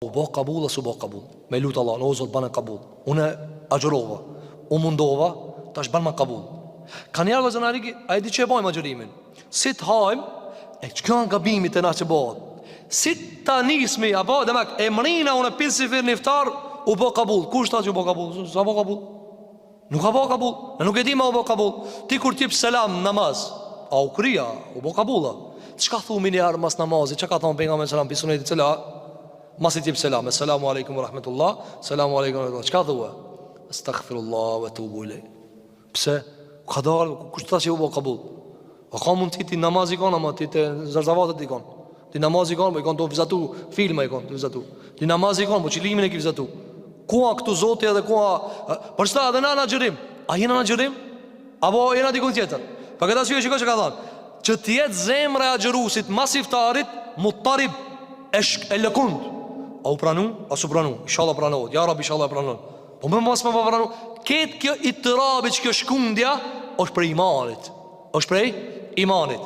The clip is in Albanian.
U bo kabul, asu bo kabul. Me lutë Allah, në o Zot banë kabul. Unë agjërova, u mundova, ta është banë ma kabul. Ka njerë dhe zënariki, a e di që e bojmë agjërimin. Si të hajmë, e që kanë gabimit e na që bëhet. Si të nismi, apo, dhe mek, e mrina unë e pinë si firë niftar, u bo kabul. Kush ta që u bo kabul? Sa bo kabul? Nuk ka bo kabul, në nuk e di ma u bo kabul. Ti kur t'jip selam namaz, a u kria, u bo kabula. Qka thumi njerë mas namazi, që ka thonë për nga me selam, pisunet i cila mas i tjip selam, selamu alaikum wa rahmetullah, selamu alaikum wa rahmetullah. Qka thua? Astaghfirullah wa tubu ilej. Pse? Ka dalë, kush ta që u bo kabul? A ka mund ti namaz i konë, ama ti të zërzavatët i konë. Ti namaz i konë, po i konë të vizatu, filma i konë të vizatu. Ti namaz i konë, po qilimin e ki vizatu. Kua këtu zoti edhe kua... Për shta edhe na në gjërim. A jena në gjërim? Apo jena dikun tjetër? Për këta syve shiko që ka thonë, që tjetë zemre a gjërusit masiftarit, mutarib e lëkund. A u pranu? A su pranu? Ishallah pranohet. Ja Rabbi ishallah pranohet. Po më mas më pa pranu. Ketë kjo i të rabi që kjo shkundja është prej imanit. është prej imanit.